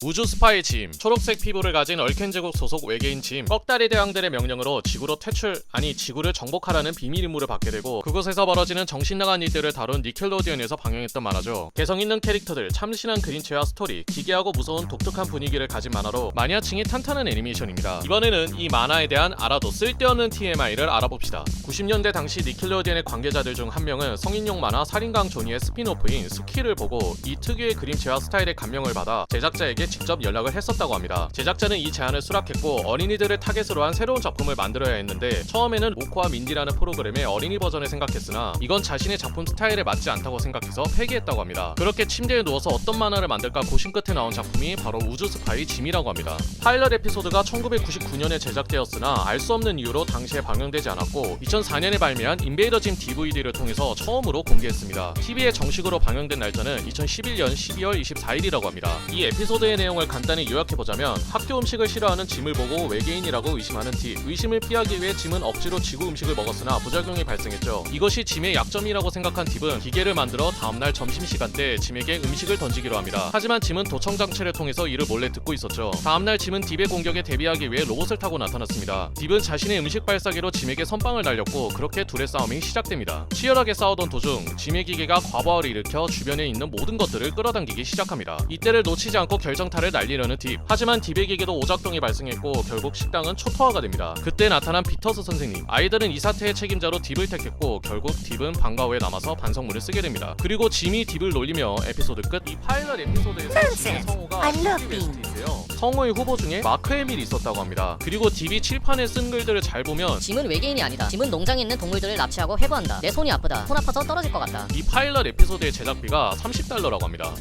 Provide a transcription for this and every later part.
우주 스파이 짐, 초록색 피부를 가진 얼켄 제국 소속 외계인 짐, 꺽다리 대왕들의 명령으로 지구로 지구를 정복하라는 비밀 임무를 받게 되고, 그곳에서 벌어지는 정신나간 일들을 다룬 니켈로디언에서 방영했던 만화죠. 개성 있는 캐릭터들, 참신한 그림체와 스토리, 기괴하고 무서운 독특한 분위기를 가진 만화로 마니아층이 탄탄한 애니메이션입니다. 이번에는 이 만화에 대한 알아도 쓸데없는 TMI를 알아봅시다. 90년대 당시 니켈로디언의 관계자들 중 한 명은 성인용 만화 살인강 조니의 스피노프인 스키를 보고 이 특유의 그림체와 스타일에 감명을 받아 제작자에게 직접 연락을 했었다고 합니다. 제작자는 이 제안을 수락했고 어린이들을 타겟으로 한 새로운 작품을 만들어야 했는데, 처음에는 모코와 민디라는 프로그램의 어린이 버전을 생각했으나 이건 자신의 작품 스타일에 맞지 않다고 생각해서 폐기했다고 합니다. 그렇게 침대에 누워서 어떤 만화를 만들까 고심 끝에 나온 작품이 바로 우주 스파이 짐이라고 합니다. 파일럿 에피소드가 1999년에 제작되었으나 알 수 없는 이유로 당시에 방영되지 않았고, 2004년에 발매한 인베이더 짐 DVD를 통해서 처음으로 공개했습니다. TV에 정식으로 방영된 날짜는 2011년 12월 24일이라고 합니다. 이 에피소드의 내용을 간단히 요약해보자면, 학교 음식을 싫어하는 짐을 보고 외계인이라고 의심하는 팁, 의심을 피하기 위해 짐은 억지로 지구 음식을 먹었으나 부작용이 발생했죠. 이것이 짐의 약점이라고 생각한 팁은 기계를 만들어 다음날 점심시간 때 짐에게 음식을 던지기로 합니다. 하지만 짐은 도청 장치를 통해서 이를 몰래 듣고 있었죠. 다음날 짐은 딥의 공격에 대비하기 위해 로봇을 타고 나타났습니다. 딥은 자신의 음식 발사기로 짐에게 선빵을 날렸고, 그렇게 둘의 싸움이 시작됩니다. 치열하게 싸우던 도중 짐의 기계가 과부하를 일으켜 주변에 있는 모든 것들을 끌어당기기 시작합니다. 이때를 놓치지 않고 결정타를 날리려는 딥. 하지만 딥의 기계도 오작동이 발생했고 결국 식당은 초토화가 됩니다. 그때 나타난 피터스 선생님. 아이들은 이 사태의 책임자로 딥을 택했고 결국 딥은 방과 후에 남아서 반성문을 쓰게 됩니다. 그리고 짐이 딥을 놀리며 에피소드 끝. 이 파일럿 에피소드에서 짐의 성우가 스티브인데요. 성우의 후보 중에 마크 에밀이 있었다고 합니다. 그리고 딥이 칠판에 쓴 글들을 잘 보면 짐은 외계인이 아니다. 짐은 농장에 있는 동물들을 납치하고 해부한다. 내 손이 아프다. 손 아파서 떨어질 것 같다. 이 파일럿 에피소드의 제작비가 $30라고 합니다.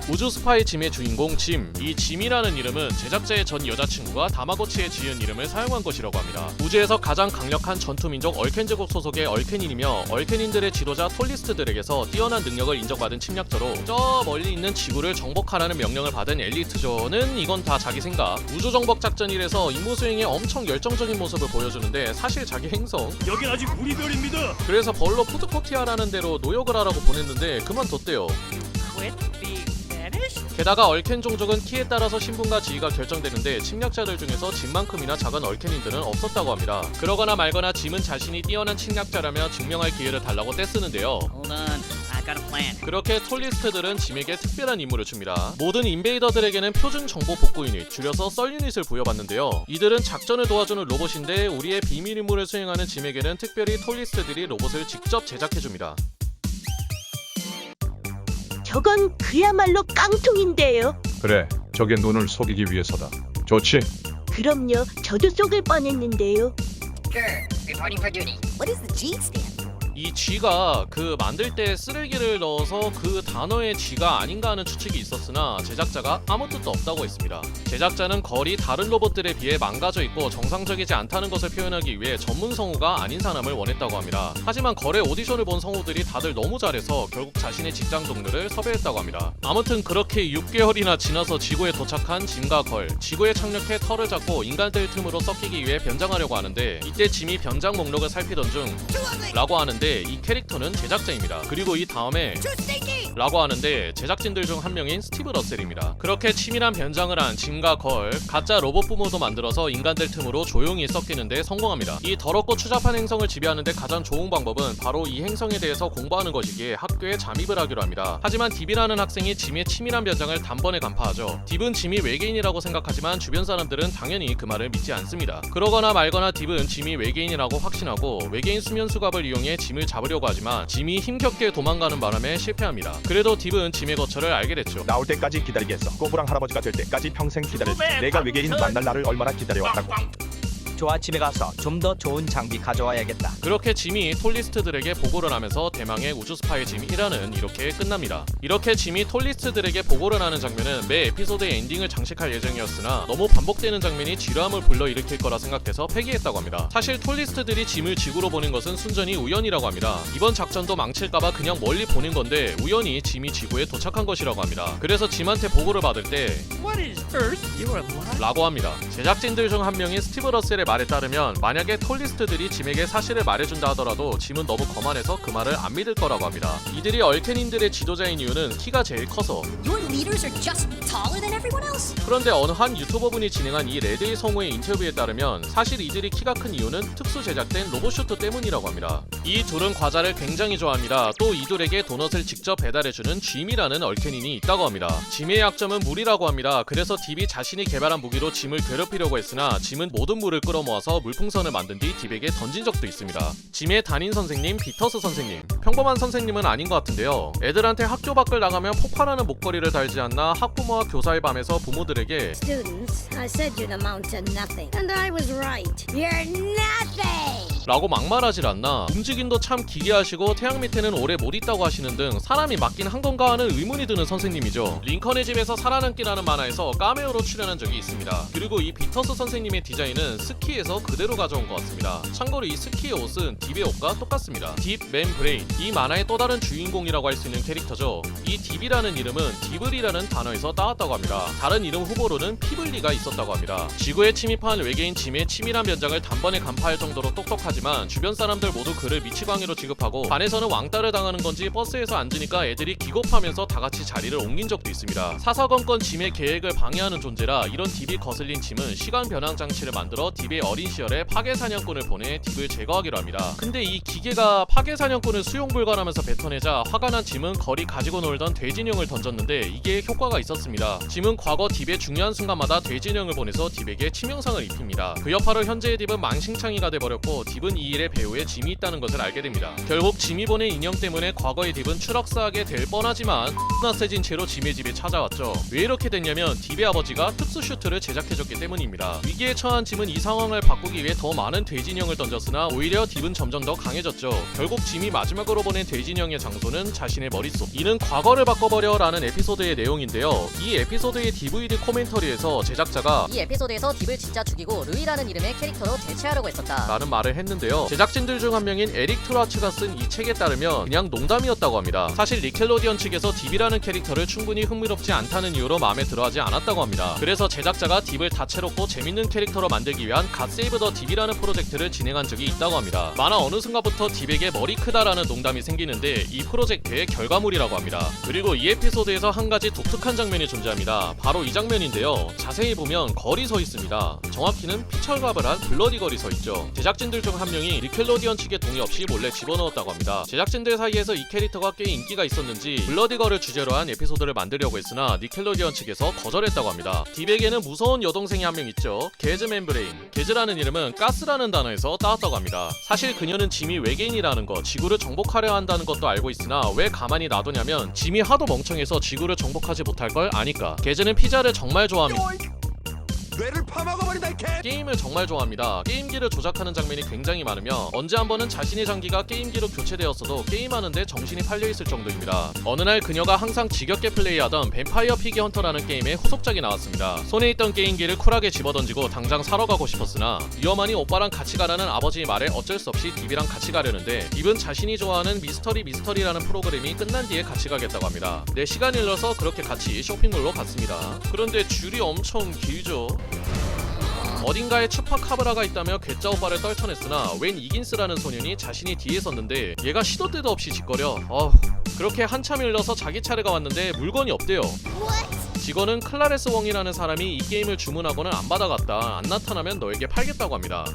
우주 스파이 짐의 주인공 짐. 이 짐이라는 이름은 제작자의 전 여자친구가 다마고치에 지은 이름을 사용한 것이라고 합니다. 우주에서 가장 강력한 전투민족 얼켄 제국 소속의 얼켄인이며 얼켄인들의 지도자 톨리스트들에게서 뛰어난 능력을 인정받은 침략자로 저 멀리 있는 지구를 정복하라는 명령을 받은 엘리트조는 이건 다 자기 생각. 우주 정복 작전이라서 임무 수행에 엄청 열정적인 모습을 보여주는데 사실 자기 행성. 여긴 아직 우리 별입니다. 그래서 벌로 푸드코티아라는 데로 노역을 하라고 보냈는데 그만뒀대요. 게다가 얼켄 종족은 키에 따라서 신분과 지위가 결정되는데 침략자들 중에서 짐만큼이나 작은 얼켄인들은 없었다고 합니다. 그러거나 말거나 짐은 자신이 뛰어난 침략자라며 증명할 기회를 달라고 떼쓰는데요. 그렇게 톨리스트들은 짐에게 특별한 임무를 줍니다. 모든 인베이더들에게는 표준 정보 복구 유닛, 줄여서 썰 유닛을 부여받는데요. 이들은 작전을 도와주는 로봇인데 우리의 비밀 임무를 수행하는 짐에게는 특별히 톨리스트들이 로봇을 직접 제작해줍니다. 저건 그야말로 깡통인데요. 그래, 저게 눈을 속이기 위해서다. 좋지? 그럼요. 저도 속을 뻔했는데요. Sure, reporting for duty. What does the G stand for? 이 G가 그 만들 때 쓰레기를 넣어서 그 단어의 G가 아닌가 하는 추측이 있었으나 제작자가 아무 뜻도 없다고 했습니다. 제작자는 걸이 다른 로봇들에 비해 망가져 있고 정상적이지 않다는 것을 표현하기 위해 전문 성우가 아닌 사람을 원했다고 합니다. 하지만 걸의 오디션을 본 성우들이 다들 너무 잘해서 결국 자신의 직장 동료를 섭외했다고 합니다. 아무튼 그렇게 6개월이나 지나서 지구에 도착한 짐과 걸. 지구에 착륙해 털을 잡고 인간들 틈으로 섞이기 위해 변장하려고 하는데, 이때 짐이 변장 목록을 살피던 중 라고 하는데 이 캐릭터는 제작자입니다. 그리고 이 다음에 라고 하는데 제작진들 중 한 명인 스티브 러셀입니다. 그렇게 치밀한 변장을 한 짐과 걸, 가짜 로봇 부모도 만들어서 인간들 틈으로 조용히 섞이는데 성공합니다. 이 더럽고 추잡한 행성을 지배하는데 가장 좋은 방법은 바로 이 행성에 대해서 공부하는 것이기에 학교에 잠입을 하기로 합니다. 하지만 딥이라는 학생이 짐의 치밀한 변장을 단번에 간파하죠. 딥은 짐이 외계인이라고 생각하지만 주변 사람들은 당연히 그 말을 믿지 않습니다. 그러거나 말거나 딥은 짐이 외계인이라고 확신하고 외계인 수면 수갑을 이용해 짐을 잡으려고 하지만 짐이 힘겹게 도망가는 바람에 실패합니다. 그래도 딥은 짐의 거처를 알게 됐죠. 나올 때까지 기다리겠어. 꼬부랑 할아버지가 될 때까지 평생 기다릴게. 내가 외계인 만날 날을 얼마나 기다려왔다고. 좋아, 집에 가서 좀 더 좋은 장비 가져와야겠다. 그렇게 짐이 톨리스트들에게 보고를 하면서 대망의 우주 스파이 짐 1화는 이렇게 끝납니다. 이렇게 짐이 톨리스트들에게 보고를 하는 장면은 매 에피소드의 엔딩을 장식할 예정이었으나 너무 반복되는 장면이 지루함을 불러일으킬 거라 생각해서 폐기했다고 합니다. 사실 톨리스트들이 짐을 지구로 보낸 것은 순전히 우연이라고 합니다. 이번 작전도 망칠까봐 그냥 멀리 보낸 건데 우연히 짐이 지구에 도착한 것이라고 합니다. 그래서 짐한테 보고를 받을 때 라고 합니다. 제작진들 중 한 명인 스티브 러셀의 말에 따르면 만약에 톨리스트들이 짐에게 사실을 말해준다 하더라도 짐은 너무 거만해서 그 말을 안 믿을 거라고 합니다. 이들이 얼켄인들의 지도자인 이유는 키가 제일 커서. You're leaders are just taller than everyone else? 그런데 어느 한 유튜버분이 진행한 이 레드의 성우의 인터뷰에 따르면 사실 이들이 키가 큰 이유는 특수 제작된 로봇슈트 때문이라고 합니다. 이 둘은 과자를 굉장히 좋아합니다. 또 이들에게 도넛을 직접 배달해주는 짐이라는 얼케닌이 있다고 합니다. 짐의 약점은 물이라고 합니다. 그래서 딥이 자신이 개발한 무기로 짐을 괴롭히려고 했으나 짐은 모든 물을 끌어모아서 물풍선을 만든 뒤 딥에게 던진 적도 있습니다. 짐의 담임 선생님 피터스 선생님, 평범한 선생님은 아닌 것 같은데요. 애들한테 학교 밖을 나가면 폭발하는 목걸이를 달지 않나 학부모와 교사의 밤에서 부모들에게 Students, I said you'd amount to nothing. And I was right. You're nothing! 라고 막말하질 않나. 움직임도 참 기괴하시고 태양 밑에는 오래 못 있다고 하시는 등 사람이 맞긴 한 건가 하는 의문이 드는 선생님이죠. 링컨의 집에서 살아남기라는 만화에서 카메오로 출연한 적이 있습니다. 그리고 이 피터스 선생님의 디자인은 스키에서 그대로 가져온 것 같습니다. 참고로 이 스키의 옷은 딥의 옷과 똑같습니다. 딥 맨 브레인, 이 만화의 또 다른 주인공이라고 할 수 있는 캐릭터죠. 이 딥이라는 이름은 디블이라는 단어에서 따왔다고 합니다. 다른 이름 후보로는 피블리가 있었다고 합니다. 지구에 침입한 외계인 짐의 치밀한 변장을 단번에 간파할 정도로 똑똑하지만 주변 사람들 모두 그를 미치광이로 취급하고 반에서는 왕따를 당하는 건지 버스에서 앉으니까 애들이 기겁하면서 다 같이 자리를 옮긴 적도 있습니다. 사사건건 짐의 계획을 방해하는 존재라 이런 딥이 거슬린 짐은 시간 변환 장치를 만들어 딥의 어린 시절에 파괴 사냥꾼을 보내 딥을 제거하기로 합니다. 근데 이 기계가 파괴 사냥꾼을 수용 불가하면서 뱉어내자 화가 난 짐은 거리 가지고 놀던 돼지인형을 던졌는데 이게 효과가 있었습니다. 짐은 과거 딥의 중요한 순간마다 돼지인형을 보내서 딥에게 치명상을 입힙니다. 그 여파로 현재의 딥은 망신창이가 돼버렸고 딥은 이 일의 배후에 짐이 있다는 것을 알게 됩니다. 결국 짐이 보낸 인형 때문에 과거의 딥은 추락사하게 될 뻔하지만 나 세진 채로 짐의 집에 찾아왔죠. 왜 이렇게 됐냐면 딥의 아버지가 특수 슈트를 제작해줬기 때문입니다. 위기에 처한 짐은 이 상황을 바꾸기 위해 더 많은 돼지인형을 던졌으나 오히려 딥은 점점 더 강해졌죠. 결국 짐이 마지막으로 보낸 돼지인형의 장소는 자신의 머릿속. 이는 과거를 바꿔버려 라는 에피소드의 내용인데요. 이 에피소드의 DVD 코멘터리에서 제작자가 이 에피소드에서 딥을 진짜 죽이고 루이라는 이름의 캐릭터로 대체하려고 했었다 라는 말을 했는데요. 제작진들 중 한 명인 에릭 투라츠가 쓴 이 책에 따르면 그냥 농담이었다고 합니다. 사실 니켈로디언 측에서 딥이라는 캐릭터를 충분히 흥미롭지 않다는 이유로 마음에 들어하지 않았다고 합니다. 그래서 제작자가 딥을 다채롭고 재밌는 캐릭터로 만들기 위한 갓세이브 더 딥이라는 프로젝트를 진행한 적이 있다고 합니다. 만화 어느 순간부터 딥에게 머리 크다라는 농담이 생기는데 이 프로젝트의 결과물이라고 합니다. 그리고 이 에피소드에서 한 가지 독특한 장면이 존재합니다. 바로 이 장면인데요. 자세히 보면 걸이 서 있습니다. 정확히는 피철갑을 한 블러디 걸이 서 있죠. 제작진들 중 한 명이 니켈로디언 측의 동의 없이 몰래 집어넣었다고 합니다. 제작진들 사이에서 이 캐릭터가 꽤 인기가 있었는지 블러디 걸을 주제로 한 에피소드를 만들려고 했으나 니켈로디언 측에서 거절했다고 합니다. 딥에게는 무서운 여동생이 한 명 있죠. 게즈 맨브레인. 게즈라는 이름은 가스라는 단어에서 따왔다고 합니다. 사실 그녀는 짐이 외계인이라는 거, 지구를 정복하려 한다는 것도 알고 있으나 왜 가만히 놔두냐면 짐이 하도 멍청해서 지구를 정복하지 못할 걸 아니까. 게즈는 피자를 정말 좋아합니다. 뇌를 파먹어버린다 이 개! 게임을 정말 좋아합니다. 게임기를 조작하는 장면이 굉장히 많으며 언제 한 번은 자신의 장기가 게임기로 교체되었어도 게임하는데 정신이 팔려있을 정도입니다. 어느 날 그녀가 항상 지겹게 플레이하던 뱀파이어 피기 헌터라는 게임의 후속작이 나왔습니다. 손에 있던 게임기를 쿨하게 집어던지고 당장 사러 가고 싶었으나 위험하니 오빠랑 같이 가라는 아버지의 말에 어쩔 수 없이 딥이랑 같이 가려는데 딥은 자신이 좋아하는 미스터리라는 프로그램이 끝난 뒤에 같이 가겠다고 합니다. 내 시간을 잃어서 그렇게 같이 쇼핑몰로 갔습니다. 그런데 줄이 엄청 길죠. 어딘가에 추파카브라가 있다며 괴짜 오빠를 떨쳐냈으나 웬 이긴스라는 소년이 자신이 뒤에 섰는데 얘가 시도 때도 없이 짓거려. 그렇게 한참 흘러서 자기 차례가 왔는데 물건이 없대요. 직원은 클라레스 웡이라는 사람이 이 게임을 주문하고는 안 받아갔다. 안 나타나면 너에게 팔겠다고 합니다.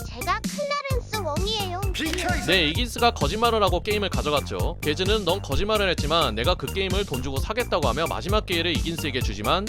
제가 클라렌스 웡이에요. 네, 이긴스가 거짓말을 하고 게임을 가져갔죠. 게즈는 넌 거짓말을 했지만 내가 그 게임을 돈 주고 사겠다고 하며 마지막 기회를 이긴스에게 주지만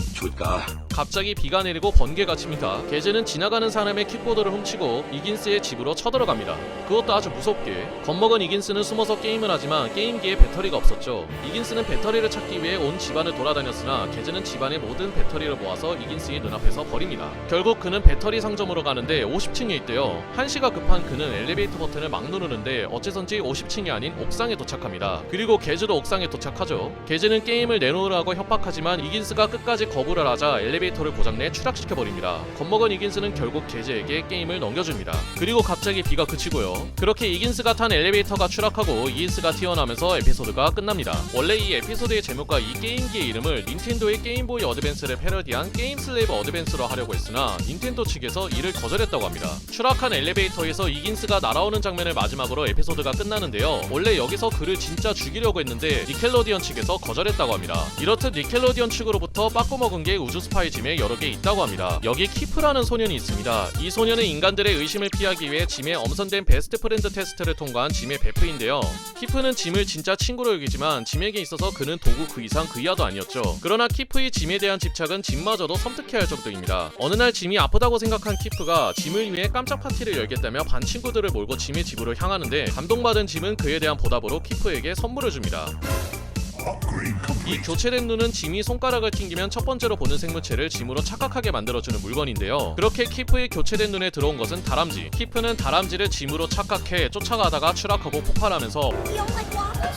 갑자기 비가 내리고 번개가 칩니다. 게즈는 지나가는 사람의 킥보드를 훔치고 이긴스의 집으로 쳐들어갑니다. 그것도 아주 무섭게. 겁먹은 이긴스는 숨어서 게임을 하지만 게임기에 배터리가 없었죠. 이긴스는 배터리를 찾기 위해 온 집안을 돌아다녔으나 게즈는 집안의 모든 배터리를 모아서 이긴스의 눈앞에서 버립니다. 결국 그는 배터리 상점으로 가는데 50층에 있대요. 한시가 급한 그는 엘리베이터 버튼을 막 누르는데 어째선지 50층이 아닌 옥상에 도착합니다. 그리고 게즈도 옥상에 도착하죠. 게즈는 게임을 내놓으라고 협박하지만 이긴스가 끝까지 거부를 하자 엘리베이터를 고장내 추락시켜버립니다. 겁먹은 이긴스는 결국 게즈에게 게임을 넘겨줍니다. 그리고 갑자기 비가 그치고요. 그렇게 이긴스가 탄 엘리베이터가 추락하고 이긴스가 튀어나오면서 에피소드가 끝납니다. 원래 이 에피소드의 제목과 이 게임기의 이름을 닌텐도의 게임보이 어드밴스를 패러디한 게임 슬레이브 어드밴스로 하려고 했으나 닌텐도 측에서 이를 거절했다고 합니다. 추락한 엘리베이터에서 이긴스가 날아오는 장면 장면을 마지막으로 에피소드가 끝나는데요. 원래 여기서 그를 진짜 죽이려고 했는데 니켈로디언 측에서 거절했다고 합니다. 이렇듯 니켈로디언 측으로부터 빠꾸 먹은 게 우주 스파이 짐에 여러 개 있다고 합니다. 여기 키프라는 소년이 있습니다. 이 소년은 인간들의 의심을 피하기 위해 짐의 엄선된 베스트 프렌드 테스트를 통과한 짐의 베프인데요. 키프는 짐을 진짜 친구로 여기지만 짐에게 있어서 그는 도구 그 이상 그 이하도 아니었죠. 그러나 키프의 짐에 대한 집착은 짐마저도 섬뜩해할 정도입니다. 어느 날 짐이 아프다고 생각한 키프가 짐을 위해 깜짝 파티를 열겠다며 반 친구들을 몰고 짐의 집으로 향하는데 감동받은 짐은 그에 대한 보답으로 키프에게 선물을 줍니다. 이 교체된 눈은 짐이 손가락을 튕기면 첫 번째로 보는 생물체를 짐으로 착각하게 만들어주는 물건인데요. 그렇게 키프의 교체된 눈에 들어온 것은 다람쥐. 키프는 다람쥐를 짐으로 착각해 쫓아가다가 추락하고 폭발하면서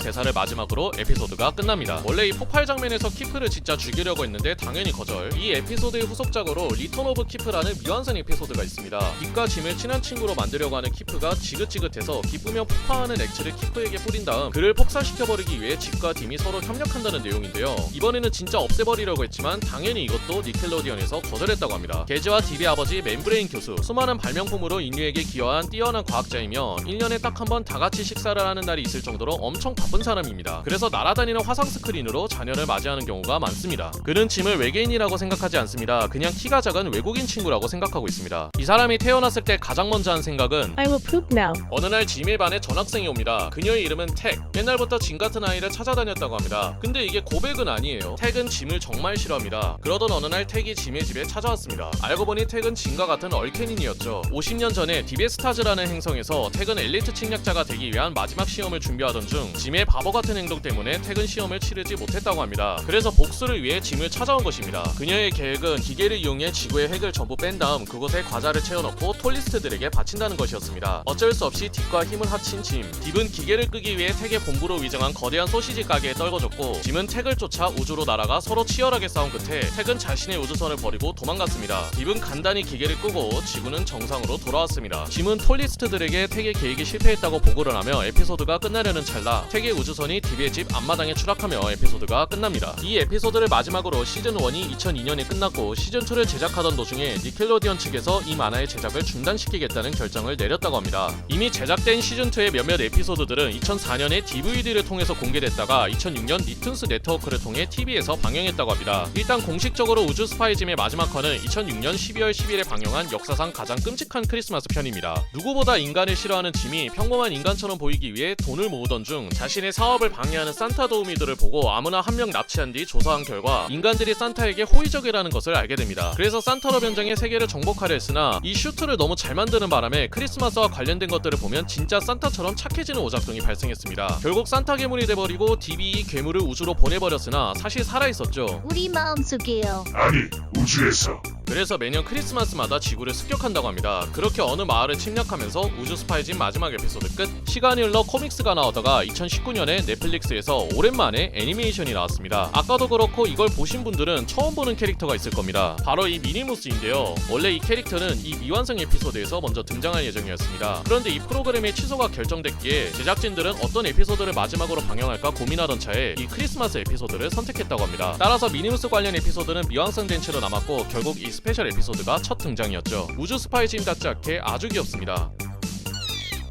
대사를 마지막으로 에피소드가 끝납니다. 원래 이 폭발 장면에서 키프를 진짜 죽이려고 했는데 당연히 거절. 이 에피소드의 후속작으로 리턴 오브 키프라는 미완성 에피소드가 있습니다. kit과 짐을 친한 친구로 만들려고 하는 키프가 지긋지긋해서 기쁘며 폭파하는 액체를 키프에게 뿌린 다음 그를 폭사시켜버리기 위해 집과 딤이 서로 협력한다는 내용인데요. 이번에는 진짜 없애버리려고 했지만 당연히 이것도 니켈로디언에서 거절했다고 합니다. 게즈와 딥의 아버지 멤브레인 교수, 수많은 발명품으로 인류에게 기여한 뛰어난 과학자이며 1년에 딱 한 번 다같이 식사를 하는 날이 있을 정도로 엄청 바쁜 사람입니다. 그래서 날아다니는 화상 스크린으로 자녀를 맞이하는 경우가 많습니다. 그는 짐을 외계인이라고 생각하지 않습니다. 그냥 키가 작은 외국인 친구라고 생각하고 있습니다. 이 사람이 태어났을 때 가장 먼저 한 생각은 I will poop now. 어느 날 짐의 반에 전학생이 옵니다. 그녀의 이름은 텍. 옛날부터 짐 같은 아이를 찾아다녔다고 합니다. 근데 이게 고백은 아니에요. 텍은 짐을 정말 싫어합니다. 그러던 어느 날 텍이 짐의 집에 찾아왔습니다. 알고 보니 텍은 짐과 같은 얼케닌이었죠. 50년 전에 디베스타즈라는 행성에서 텍은 엘리트 침략자가 되기 위한 마지막 시험을 준비하던 중 짐의 바보 같은 행동 때문에 텍은 시험을 치르지 못했다고 합니다. 그래서 복수를 위해 짐을 찾아온 것입니다. 그녀의 계획은 기계를 이용해 지구의 핵을 전부 뺀 다음 그곳에 과자를 채워넣고 톨리스트들에게 바친다는 것이었습니다. 어쩔 수 없이 딥과 힘을 합친 짐. 딥은 기계를 끄기 위해 텍의 본부로 위장한 거대한 소시지 가게에 떨궈졌고 짐은 텍을 쫓아 우주로 날아가 서로 치열하게 싸운 끝에 텍은 자신의 우주선을 버리고 도망갔습니다. 딥은 간단히 기계를 끄고 지구는 정상으로 돌아왔습니다. 짐은 톨리스트들에게 텍의 계획이 실패했다고 보고를 하며 에피소드가 끝나려는 찰나 텍의 우주선이 딥의 집 앞마당에 추락하며 에피소드가 끝납니다. 이 에피소드를 마지막으로 시즌1이 2002년에 끝났고 시즌2를 제작하던 도중에 니켈로디언 측에서 이 만화의 제작을 중단시키겠다는 결정을 내렸다고 합니다. 이미 제작된 시즌2의 몇몇 에피소드들은 2004년에 DVD를 통해서 공개됐다가 2006년 니툰스 네트워크를 통해 TV에서 방영했다고 합니다. 일단 공식적으로 우주 스파이짐의 마지막 화는 2006년 12월 10일에 방영한 역사상 가장 끔찍한 크리스마스 편입니다. 누구보다 인간을 싫어하는 짐이 평범한 인간처럼 보이기 위해 돈을 모으던 중 자신의 사업을 방해하는 산타 도우미들을 보고 아무나 한 명 납치한 뒤 조사한 결과 인간들이 산타에게 호의적이라는 것을 알게 됩니다. 그래서 산타로 변장해 세계를 정복하려 했으나 이 슈트를 너무 잘 만드는 바람에 크리스마스와 관련된 것들을 보면 진짜 산타처럼 착해지는 오작동이 발생했습니다. 결국 산타 괴물이 돼버리고 딥이 이 괴물을 우주로 보내버렸으나 사실 살아있었죠. 우리 마음속에요. 아니, 우주에서. 그래서 매년 크리스마스마다 지구를 습격한다고 합니다. 그렇게 어느 마을을 침략하면서 우주 스파이짐 마지막 에피소드 끝. 시간이 흘러 코믹스가 나오다가 2019년에 넷플릭스에서 오랜만에 애니메이션이 나왔습니다. 아까도 그렇고 이걸 보신 분들은 처음 보는 캐릭터가 있을 겁니다. 바로 이 미니무스인데요. 원래 이 캐릭터는 이 미완성 에피소드에서 먼저 등장할 예정이었습니다. 그런데 이 프로그램의 취소가 결정됐기에 제작진들은 어떤 에피소드를 마지막으로 방영할까 고민하던 차에 이 크리스마스 에피소드를 선택했다고 합니다. 따라서 미니무스 관련 에피소드는 미완성된 채로 남았고 결국 이 스페셜 에피소드가 첫 등장이었죠. 우주 스파이짐답지 않게 아주 귀엽습니다.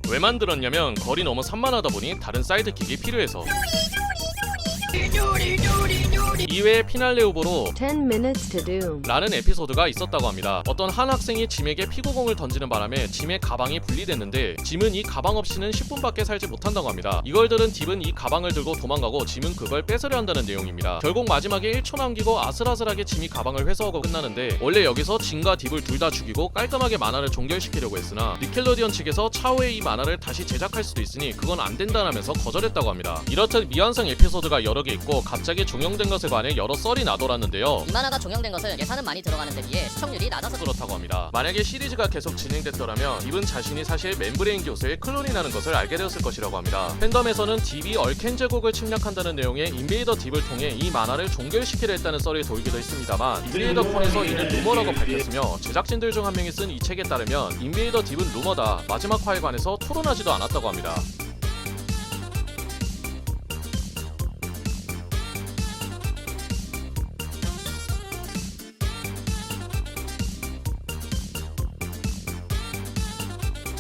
왜 만들었냐면 거리 너무 산만하다 보니 다른 사이드킥이 필요해서. 이외에 피날레 후보로 10 minutes to doom. 라는 에피소드가 있었다고 합니다. 어떤 한 학생이 짐에게 피구공을 던지는 바람에 짐의 가방이 분리됐는데 짐은 이 가방 없이는 10분밖에 살지 못한다고 합니다. 이걸 들은 딥은 이 가방을 들고 도망가고 짐은 그걸 뺏으려 한다는 내용입니다. 결국 마지막에 1초 남기고 아슬아슬하게 짐이 가방을 회수하고 끝나는데 원래 여기서 짐과 딥을 둘 다 죽이고 깔끔하게 만화를 종결시키려고 했으나 니켈로디언 측에서 차후에 이 만화를 다시 제작할 수도 있으니 그건 안 된다라면서 거절했다고 합니다. 이렇듯 미완성 에피소드가 여러 개 있고 갑자기 종영된 것에 관해 여러 썰이 나돌았는데요. 이 만화가 종영된 것은 예산은 많이 들어가는 데 비해 시청률이 낮아서 그렇다고 합니다. 만약에 시리즈가 계속 진행됐더라면 딥은 자신이 사실 멤브레인 교수의 클론이라는 것을 알게 되었을 것이라고 합니다. 팬덤에서는 딥이 얼켄 제국을 침략한다는 내용의 인베이더 딥을 통해 이 만화를 종결시키려 했다는 썰이 돌기도 했습니다만 인베이더 콘에서 이는 루머라고 밝혔으며 제작진들 중 한 명이 쓴 이 책에 따르면 인베이더 딥은 루머다, 마지막 화에 관해서 토론하지도 않았다고 합니다.